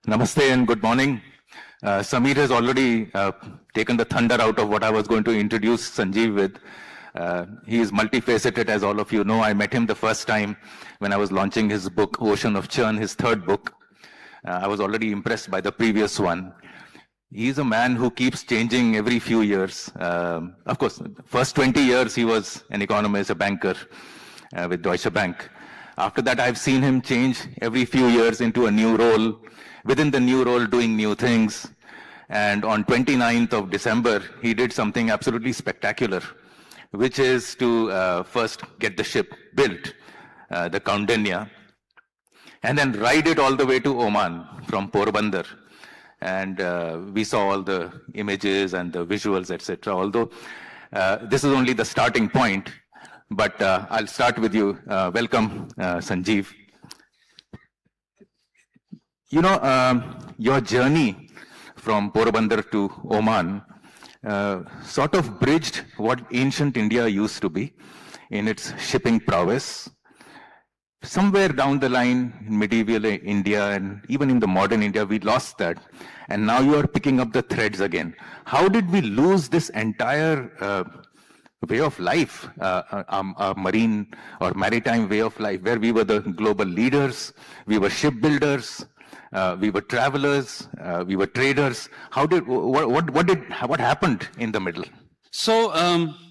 Namaste and good morning. Samir has already taken the thunder out of what I was going to introduce Sanjeev with. He is multifaceted, as all of you know. I met him the first time when I was launching his book, Ocean of Churn, his third book. I was already impressed by the previous one. He's a man who keeps changing every few years. Of course, first 20 years he was an economist, a banker with Deutsche Bank. After that, I've seen him change every few years into a new role, within the new role doing new things. And on 29th of December, he did something absolutely spectacular, which is to first get the ship built, the Kaundinya, and then ride it all the way to Oman from Porbandar. And we saw all the images and the visuals, etc. Although this is only the starting point, but I'll start with you. Welcome, Sanjeev. You know, your journey from Porbandar to Oman sort of bridged what ancient India used to be in its shipping prowess. Somewhere down the line in medieval India and even in the modern India, we lost that. And now you are picking up the threads again. How did we lose this entire way of life, a marine or maritime way of life, where we were the global leaders, we were shipbuilders, we were travelers, we were traders? What happened in the middle? So,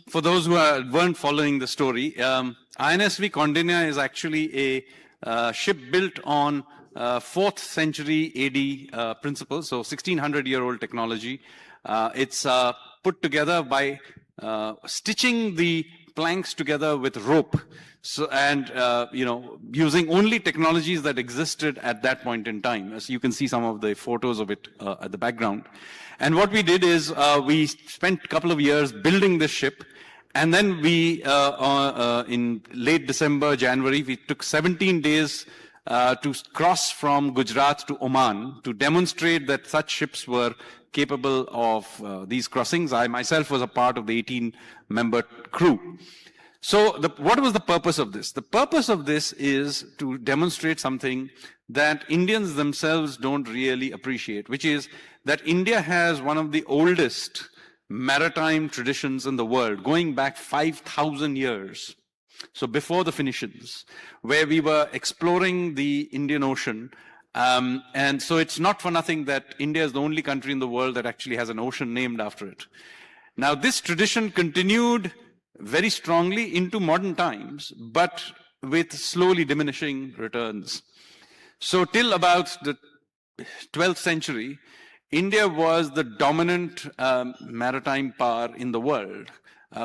for those who weren't following the story, INSV Kaundinya is actually a ship built on 4th century AD principles, so 1600-year-old technology. It's put together by stitching the planks together with rope, so and using only technologies that existed at that point in time. As you can see some of the photos of it at the background. And what we did is we spent a couple of years building this ship. And then we, in late December, January, we took 17 days to cross from Gujarat to Oman to demonstrate that such ships were capable of these crossings. I myself was a part of the 18-member crew. So what was the purpose of this? The purpose of this is to demonstrate something that Indians themselves don't really appreciate, which is that India has one of the oldest maritime traditions in the world, going back 5,000 years. So before the Phoenicians, where we were exploring the Indian Ocean. And so it's not for nothing that India is the only country in the world that actually has an ocean named after it. Now, this tradition continued very strongly into modern times, but with slowly diminishing returns. So till about the 12th century, India was the dominant maritime power in the world.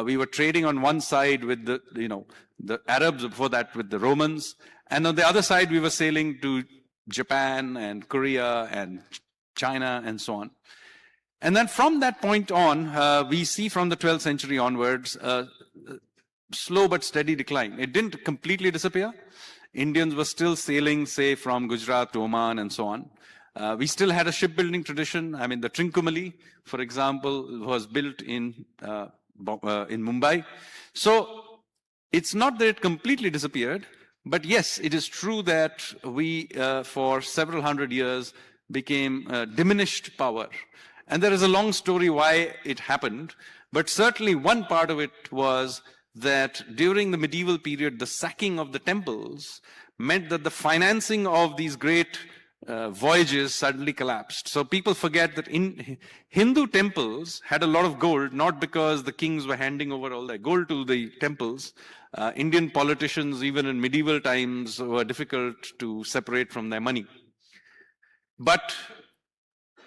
We were trading on one side with the Arabs, before that with the Romans, and on the other side we were sailing to Japan and Korea and China and so on. And then from that point on, we see from the 12th century onwards slow but steady decline. It didn't completely disappear. Indians were still sailing, say, from Gujarat to Oman and so on. We still had a shipbuilding tradition. I mean, the Trincomalee, for example, was built in Mumbai. So it's not that it completely disappeared, but yes, it is true that we, for several hundred years, became diminished power. And there is a long story why it happened, but certainly one part of it was that during the medieval period, the sacking of the temples meant that the financing of these great voyages suddenly collapsed. So people forget that in Hindu temples had a lot of gold, not because the kings were handing over all their gold to the temples. Indian politicians, even in medieval times, were difficult to separate from their money. But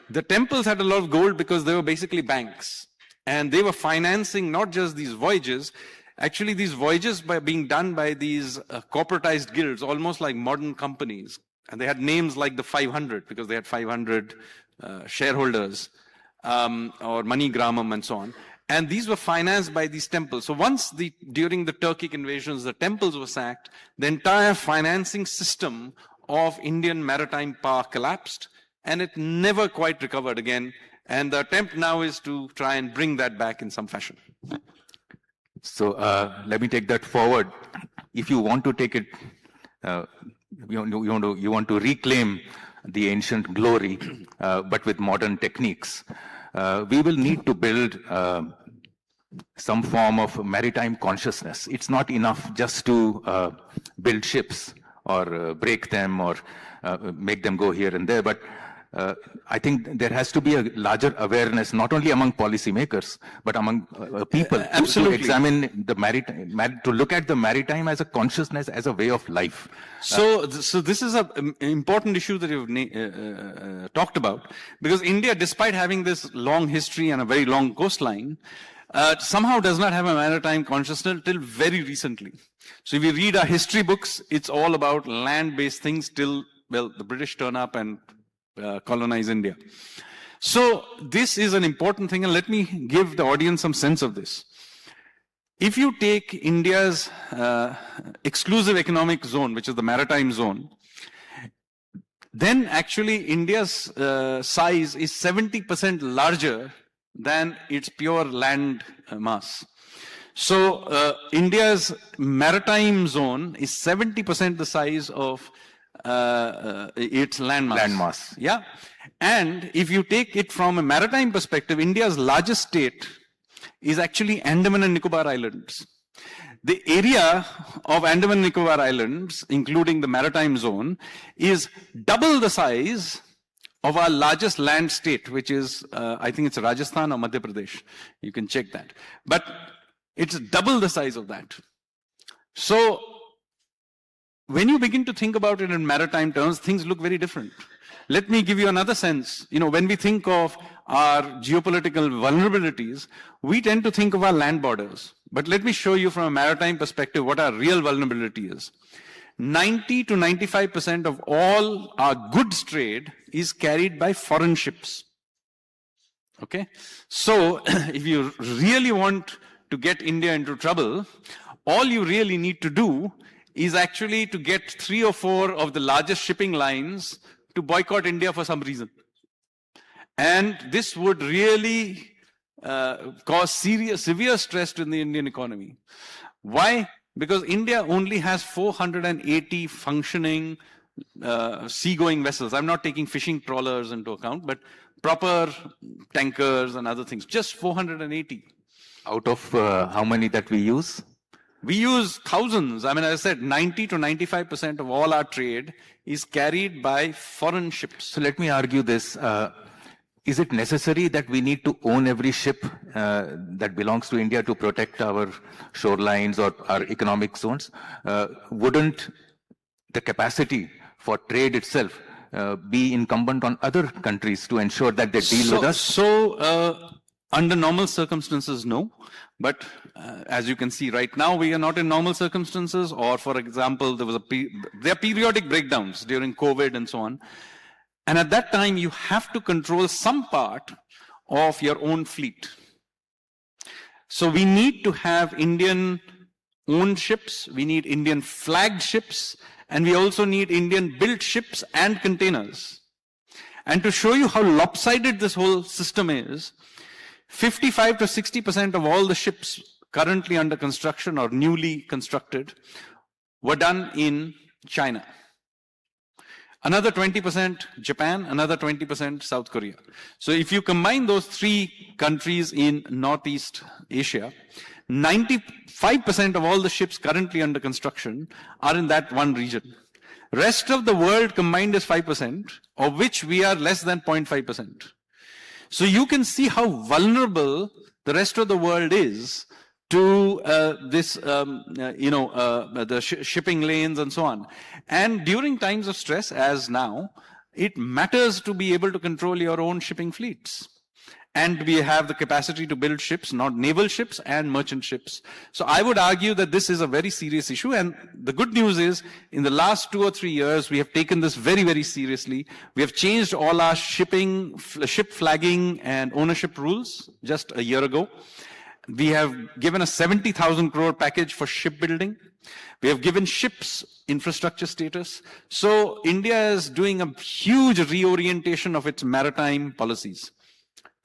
the temples had a lot of gold because they were basically banks. And they were financing not just these voyages, actually these voyages were being done by these corporatized guilds, almost like modern companies. And they had names like the 500 because they had 500 shareholders, or Manigramam and so on. And these were financed by these temples. So once during the Turkic invasions, the temples were sacked, the entire financing system of Indian maritime power collapsed, and it never quite recovered again. And the attempt now is to try and bring that back in some fashion. So let me take that forward. If you want to take it, you want to reclaim the ancient glory, but with modern techniques. We will need to build some form of maritime consciousness. It's not enough just to build ships or break them or make them go here and there, but I think there has to be a larger awareness, not only among policymakers, but among people to examine the maritime, to look at the maritime as a consciousness, as a way of life. So this is an important issue that you've talked about, because India, despite having this long history and a very long coastline, somehow does not have a maritime consciousness till very recently. So if you read our history books, it's all about land-based things till, well, the British turn up and colonize India. So this is an important thing, and let me give the audience some sense of this. If you take India's exclusive economic zone, which is the maritime zone, then actually India's size is 70% larger than its pure land mass. So India's maritime zone is 70% the size of its landmass. Yeah. And if you take it from a maritime perspective, India's largest state is actually Andaman and Nicobar Islands. The area of Andaman and Nicobar Islands, including the maritime zone, is double the size of our largest land state, which is, I think it's Rajasthan or Madhya Pradesh. You can check that. But it's double the size of that. So when you begin to think about it in maritime terms, things look very different. Let me give you another sense. You know, when we think of our geopolitical vulnerabilities, we tend to think of our land borders. But let me show you from a maritime perspective what our real vulnerability is. 90 to 95% of all our goods trade is carried by foreign ships. Okay? So, if you really want to get India into trouble, all you really need to do is actually to get 3 or 4 of the largest shipping lines to boycott India for some reason. And this would really cause severe stress to the Indian economy. Why? Because India only has 480 functioning seagoing vessels. I'm not taking fishing trawlers into account, but proper tankers and other things. Just 480. Out of how many that we use? We use thousands. I mean, as I said, 90 to 95% of all our trade is carried by foreign ships. So let me argue this. Is it necessary that we need to own every ship that belongs to India to protect our shorelines or our economic zones? Wouldn't the capacity for trade itself be incumbent on other countries to ensure that they deal with us? So, under normal circumstances, no. But as you can see right now, we are not in normal circumstances. Or, for example, there are periodic breakdowns during COVID and so on. And at that time, you have to control some part of your own fleet. So we need to have Indian-owned ships, we need Indian-flagged ships, and we also need Indian-built ships and containers. And to show you how lopsided this whole system is, 55 to 60% of all the ships currently under construction or newly constructed were done in China. Another 20% Japan, another 20% South Korea. So if you combine those 3 countries in Northeast Asia, 95% of all the ships currently under construction are in that one region. Rest of the world combined is 5%, of which we are less than 0.5%. So you can see how vulnerable the rest of the world is to the shipping lanes and so on. And during times of stress, as now, it matters to be able to control your own shipping fleets. And we have the capacity to build ships, not naval ships and merchant ships. So I would argue that this is a very serious issue. And the good news is, in the last 2 or 3 years, we have taken this very, very seriously. We have changed all our ship flagging and ownership rules just a year ago. We have given a 70,000 crore package for shipbuilding. We have given ships infrastructure status. So India is doing a huge reorientation of its maritime policies.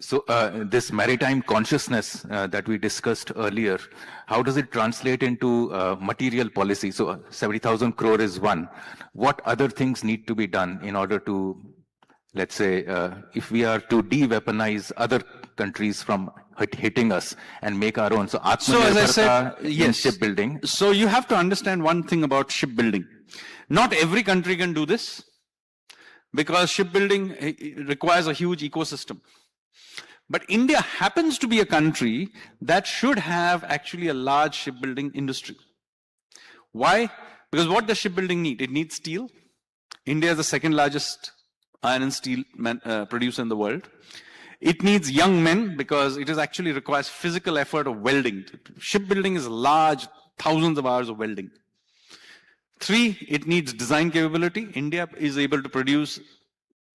So this maritime consciousness that we discussed earlier, how does it translate into material policy? So 70,000 crore is one. What other things need to be done in order to let's say, if we are to de-weaponize other countries from hitting us and make our own. So, So as I said, Atmanirbharta in yes. shipbuilding. So you have to understand one thing about shipbuilding. Not every country can do this because shipbuilding requires a huge ecosystem. But India happens to be a country that should have actually a large shipbuilding industry. Why? Because what does shipbuilding need? It needs steel. India is the second largest iron and steel producer in the world. It needs young men because it is actually requires physical effort of welding. Shipbuilding is large, thousands of hours of welding. 3, it needs design capability. India is able to produce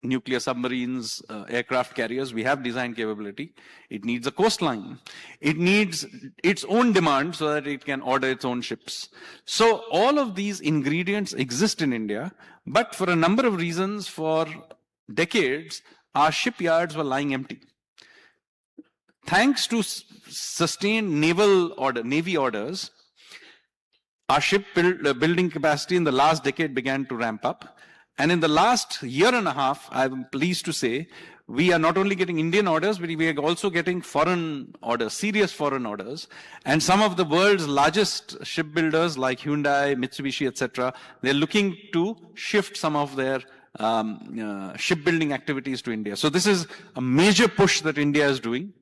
nuclear submarines, aircraft carriers. We have design capability. It needs a coastline. It needs its own demand so that it can order its own ships. So all of these ingredients exist in India, but for a number of reasons, for decades, our shipyards were lying empty. Thanks to sustained Navy orders, our building capacity in the last decade began to ramp up. And in the last year and a half, I'm pleased to say, we are not only getting Indian orders, but we are also getting foreign orders, serious foreign orders. And some of the world's largest shipbuilders like Hyundai, Mitsubishi, etc., they're looking to shift some of their shipbuilding activities to India. So this is a major push that India is doing.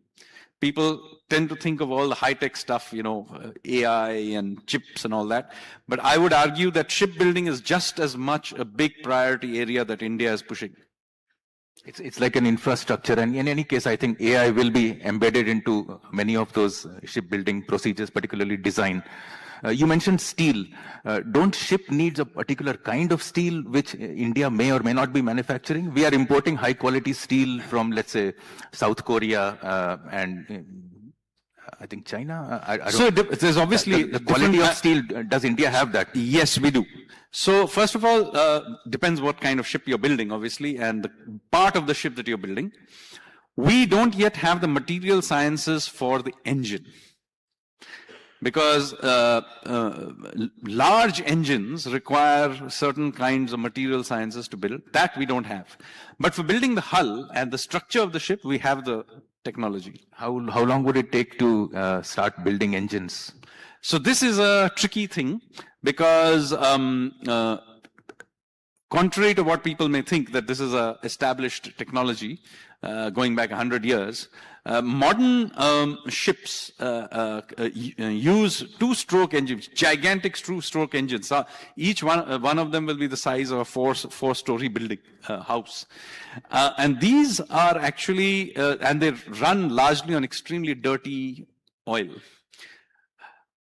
People tend to think of all the high-tech stuff, AI and chips and all that. But I would argue that shipbuilding is just as much a big priority area that India is pushing. It's like an infrastructure, and in any case, I think AI will be embedded into many of those shipbuilding procedures, particularly design. You mentioned steel. Don't ship needs a particular kind of steel which India may or may not be manufacturing? We are importing high quality steel from, let's say, South Korea and I think China. So there's obviously the quality of steel. Does India have that? Yes, we do. So first of all, depends what kind of ship you're building, obviously, and the part of the ship that you're building. We don't yet have the material sciences for the engine. Because large engines require certain kinds of material sciences to build. That we don't have. But for building the hull and the structure of the ship, we have the technology. How long would it take to start building engines? So this is a tricky thing because contrary to what people may think that this is a established technology going back 100 years, modern ships use two-stroke engines, gigantic two-stroke engines. Each one of them will be the size of a four-story building house. And these are actually, and they run largely on extremely dirty oil.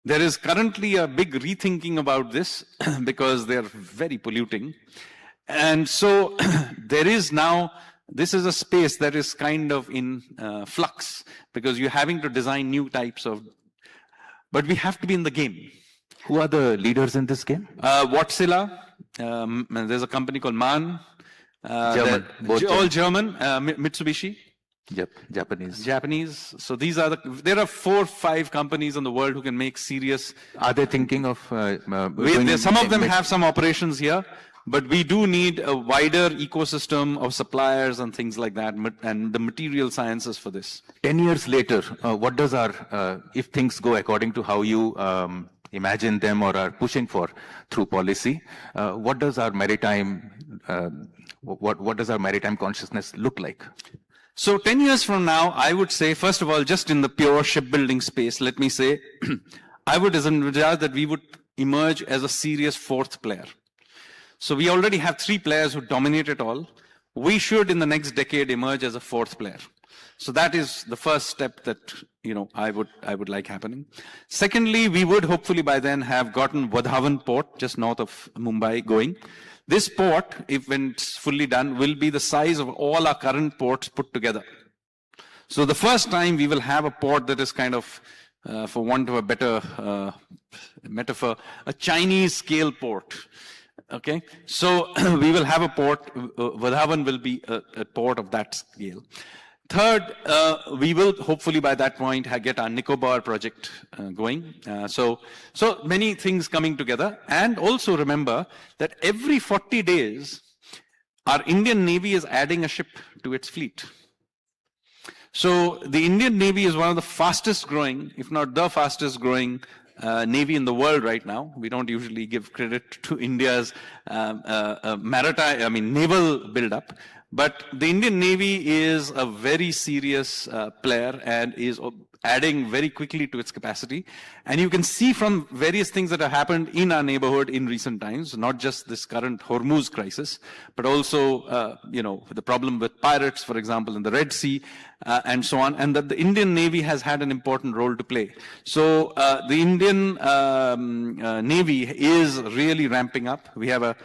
There is currently a big rethinking about this because they're very polluting. And so there is now, this is a space that is kind of in flux because you're having to design new types of, but we have to be in the game. Who are the leaders in this game? Wärtsilä, there's a company called MAN. German. All German, Mitsubishi. Yep, Japanese. Japanese. So these are there are 4 or 5 companies in the world who can make serious. Are they thinking of? Some of them have some operations here, but we do need a wider ecosystem of suppliers and things like that, and the material sciences for this. 10 years later, what does our, if things go according to how you imagine them or are pushing for through policy, what does our maritime, what does our maritime consciousness look like? So 10 years from now, I would say, first of all, just in the pure shipbuilding space, let me say, I would envisage that we would emerge as a serious 4th player. So we already have 3 players who dominate it all. We should, in the next decade, emerge as a 4th player. So that is the first step that, I would like happening. Secondly, we would hopefully by then have gotten Wadhavan port, just north of Mumbai, going. This port, when it's fully done, will be the size of all our current ports put together. So the first time we will have a port that is kind of, for want of a better metaphor, a Chinese scale port. Okay, so we will have a port, Wadhavan will be a port of that scale. Third, we will hopefully by that point get our Nicobar project going. So many things coming together. And also remember that every 40 days, our Indian Navy is adding a ship to its fleet. So the Indian Navy is one of the fastest growing, if not the fastest growing Navy in the world right now. We don't usually give credit to India's naval buildup. But the Indian Navy is a very serious player and is adding very quickly to its capacity. And you can see from various things that have happened in our neighborhood in recent times, not just this current Hormuz crisis, but also, the problem with pirates, for example, in the Red Sea, and so on, and that the Indian Navy has had an important role to play. So the Indian Navy is really ramping up. We have a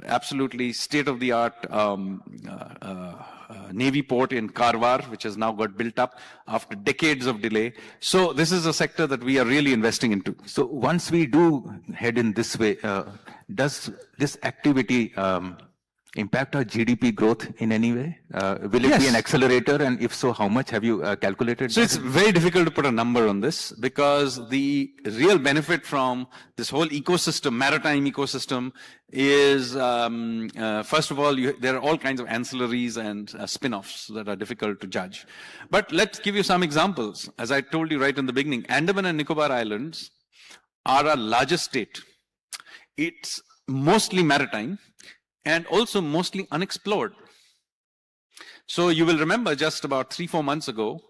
absolutely state-of-the-art Navy port in Karwar, which has now got built up after decades of delay. So this is a sector that we are really investing into. So once we do head in this way, does this activity impact our GDP growth in any way? Will it be an accelerator? And if so, how much have you calculated? So it's very difficult to put a number on this, because the real benefit from this whole ecosystem, maritime ecosystem, is first of all, there are all kinds of ancillaries and spin-offs that are difficult to judge. But let's give you some examples. As I told you right in the beginning, Andaman and Nicobar Islands are our largest state. It's mostly maritime and also mostly unexplored. So you will remember just about 3-4 months ago,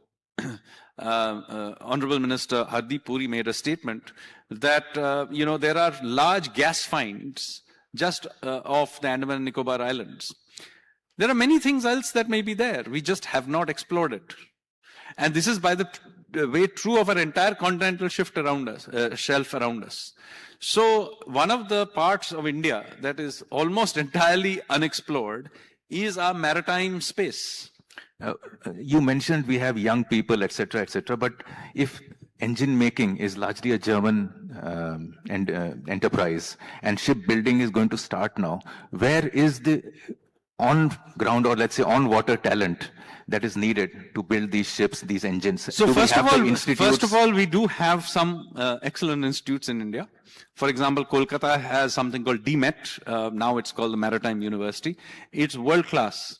Honorable Minister Hardeep Puri made a statement that there are large gas finds just off the Andaman and Nicobar Islands. There are many things else that may be there. We just have not explored it. And this is, by the way, true of our entire continental shelf around us. So one of the parts of India that is almost entirely unexplored is our maritime space. You mentioned we have young people, etc., but if engine making is largely a German enterprise, and shipbuilding is going to start now, where is the on-ground, or let's say on-water talent that is needed to build these ships, these engines? So first of all, we do have some excellent institutes in India. For example, Kolkata has something called DMET. Now it's called the Maritime University. It's world class.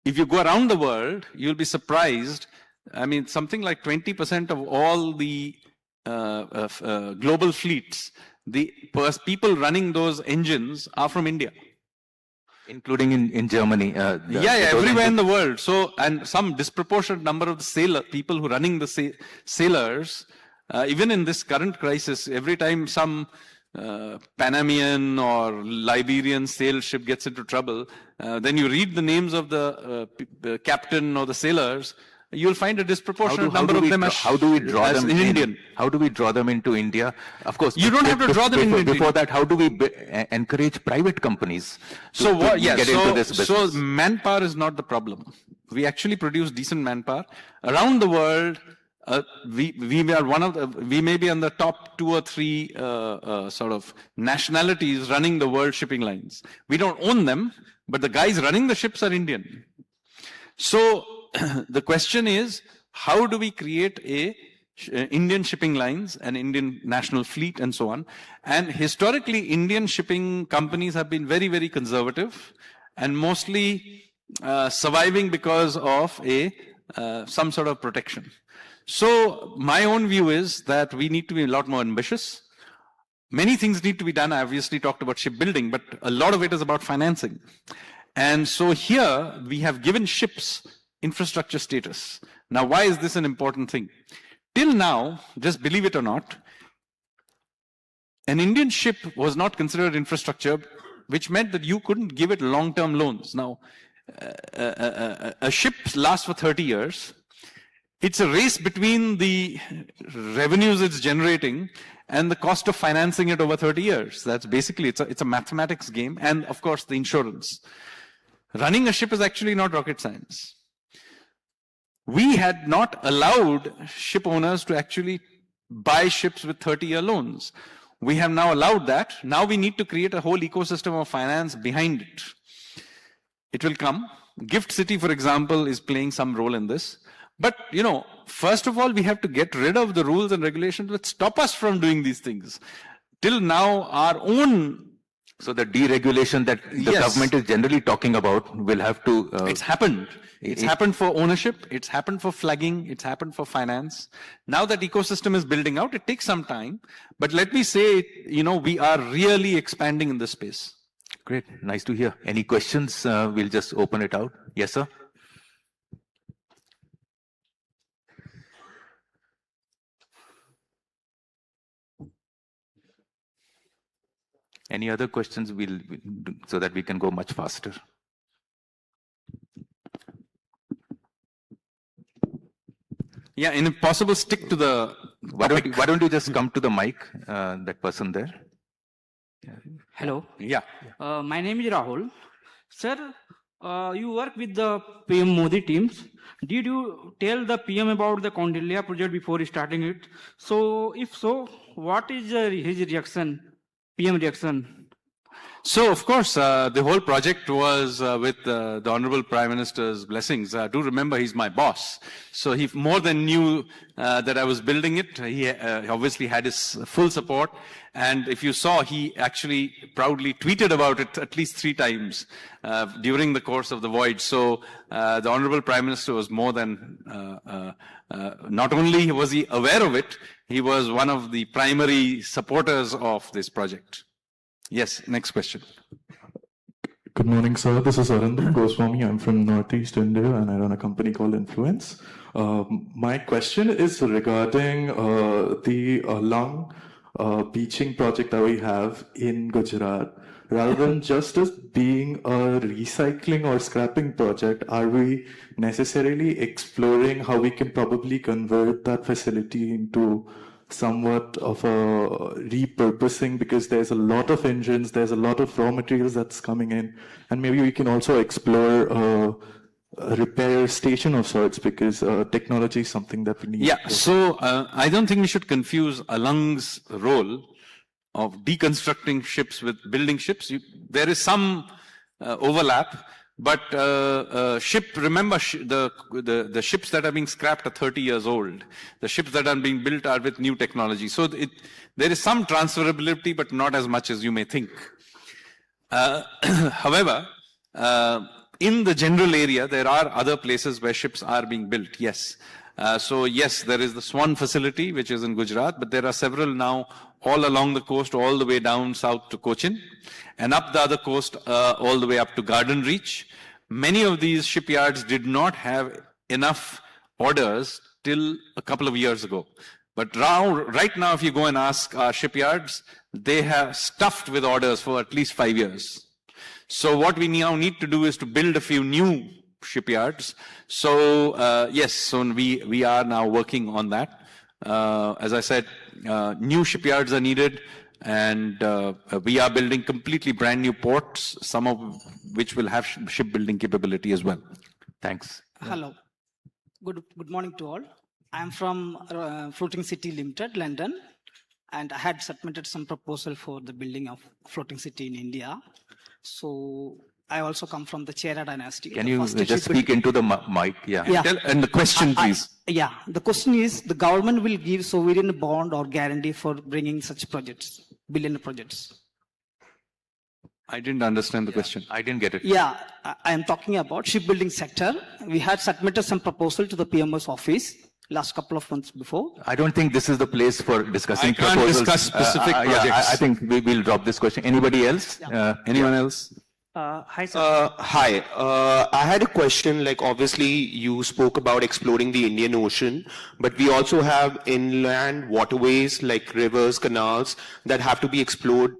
If you go around the world, you'll be surprised. I mean, something like 20% of all the global fleets, the people running those engines are from India. Including in Germany. Everywhere in the world. So, and some disproportionate number of the people who are running the sailors, even in this current crisis, every time some Panamanian or Liberian sail ship gets into trouble, then you read the names of the captain or the sailors, you'll find a disproportionate number of them how do we draw them in Indian. How do we draw them into India? Of course, you don't have to draw them in before that, how do we encourage private companies to get into this business? So manpower is not the problem. We actually produce decent manpower around the world. We may be on the top 2 or 3 sort of nationalities running the world shipping lines. We don't own them, but the guys running the ships are Indian. So the question is, how do we create Indian shipping lines, an Indian national fleet, and so on? And historically, Indian shipping companies have been very, very conservative and mostly surviving because of some sort of protection. So my own view is that we need to be a lot more ambitious. Many things need to be done. I obviously talked about shipbuilding, but a lot of it is about financing. And so here we have given ships infrastructure status. Now, why is this an important thing? Till now, just believe it or not, an Indian ship was not considered infrastructure, which meant that you couldn't give it long-term loans. Now, a ship lasts for 30 years. It's a race between the revenues it's generating and the cost of financing it over 30 years. That's basically, it's a mathematics game. And of course, the insurance. Running a ship is actually not rocket science. We had not allowed ship owners to actually buy ships with 30-year loans. We have now allowed that. Now we need to create a whole ecosystem of finance behind it. It will come. Gift City, for example, is playing some role in this. But, first of all, we have to get rid of the rules and regulations that stop us from doing these things. Till now, our own So the deregulation that the Yes. government is generally talking about will have to... It's happened. It's happened for ownership. It's happened for flagging. It's happened for finance. Now that ecosystem is building out, it takes some time. But let me say, we are really expanding in this space. Great. Nice to hear. Any questions? We'll just open it out. Yes, sir. Any other questions? So that we can go much faster. Yeah, and if possible, stick to the Why don't you just come to the mic, that person there? Hello. Yeah. My name is Rahul. Sir, you work with the PM Modi teams. Did you tell the PM about the Kaundinya project before starting it? So, if so, what is his reaction, PM reaction? So, of course, the whole project was with the Honorable Prime Minister's blessings. Do remember, he's my boss. So he more than knew that I was building it. He obviously had his full support. And if you saw, he actually proudly tweeted about it at least 3 times during the course of the voyage. So the Honorable Prime Minister was more than, not only was he aware of it, he was one of the primary supporters of this project. Yes, next question. Good morning, sir. This is Arindam Goswami. I'm from Northeast India and I run a company called Influence. My question is regarding the Lung beaching project that we have in Gujarat. Rather than just as being a recycling or scrapping project, are we necessarily exploring how we can probably convert that facility into somewhat of a repurposing, because there's a lot of engines, there's a lot of raw materials that's coming in, and maybe we can also explore a repair station of sorts, because technology is something that we need. Yeah, so I don't think we should confuse Alang's role of deconstructing ships with building ships. There is some overlap. But remember, the ships that are being scrapped are 30 years old. The ships that are being built are with new technology. So there is some transferability, but not as much as you may think. However, in the general area, there are other places where ships are being built, yes. So yes, there is the Swan facility, which is in Gujarat, but there are several now all along the coast, all the way down south to Cochin, and up the other coast, all the way up to Garden Reach. Many of these shipyards did not have enough orders till a couple of years ago. But right now, if you go and ask our shipyards, they have stuffed with orders for at least 5 years. So what we now need to do is to build a few new shipyards. So yes, so we are now working on that. As I said, new shipyards are needed, and we are building completely brand new ports, some of which will have shipbuilding capability as well. Thanks. Hello. Good morning to all. I am from Floating City Limited, London, and I had submitted some proposal for the building of floating city in India. So I also come from the Chera dynasty. Can you just speak into the mic? Yeah. And the question, please. Yeah. The question is, the government will give sovereign bond or guarantee for bringing such projects, billion projects. I didn't understand the question. I didn't get it. Yeah, I am talking about shipbuilding sector. We had submitted some proposal to the PMO's office last couple of months before. I don't think this is the place for discussing proposals. I can't discuss specific projects. Yeah, I think we'll drop this question. Anybody else? Yeah. Anyone else? Hi, sir. Hi. I had a question. Like, obviously, you spoke about exploring the Indian Ocean, but we also have inland waterways like rivers, canals that have to be explored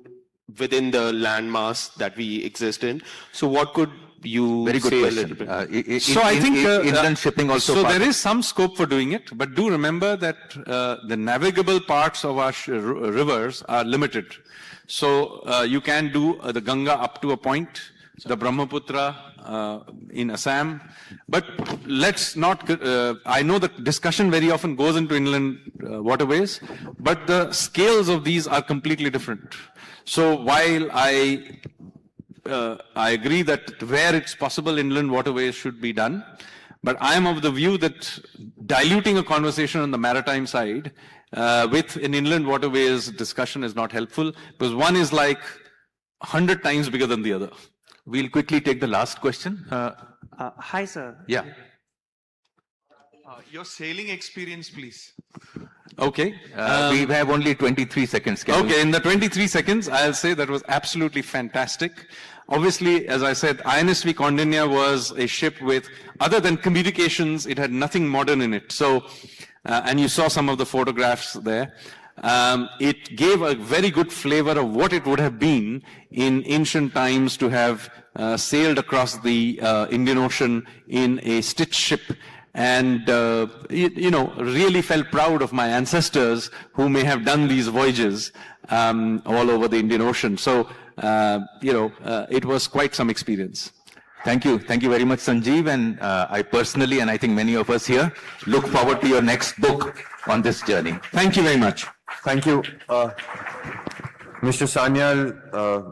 within the landmass that we exist in. So, what could you Very good say question. a little bit? So I think inland shipping also. So there is some scope for doing it, but do remember that the navigable parts of our rivers are limited. So you can do the Ganga up to a point, the Brahmaputra in Assam, but let's not. I know that discussion very often goes into inland waterways, but the scales of these are completely different. So while I agree that where it's possible, inland waterways should be done. But I am of the view that diluting a conversation on the maritime side with an inland waterways discussion is not helpful, because one is like 100 times bigger than the other. We'll quickly take the last question. Hi, sir. Yeah. Your sailing experience, please. Okay. We have only 23 seconds. Can Okay, in the 23 seconds, I'll say that was absolutely fantastic. Obviously, as I said, INSV Condinia was a ship with, other than communications, it had nothing modern in it. So, and you saw some of the photographs there. It gave a very good flavor of what it would have been in ancient times to have sailed across the Indian Ocean in a stitched ship. And, really felt proud of my ancestors who may have done these voyages all over the Indian Ocean. So, it was quite some experience. Thank you. Thank you very much, Sanjeev. And I personally, and I think many of us here, look forward to your next book on this journey. Thank you very much. Thank you. Mr. Sanyal,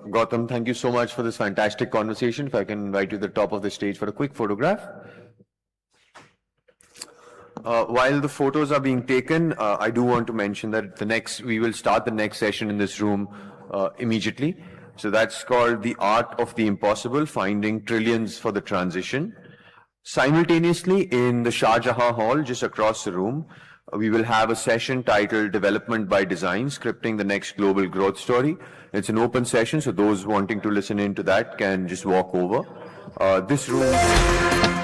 Gautam, thank you so much for this fantastic conversation. If I can invite you to the top of the stage for a quick photograph. While the photos are being taken, I do want to mention that we will start the next session in this room immediately. So that's called The Art of the Impossible, Finding Trillions for the Transition. Simultaneously, in the Shah Jahan Hall, just across the room, we will have a session titled Development by Design, Scripting the Next Global Growth Story. It's an open session, so those wanting to listen in to that can just walk over. This room...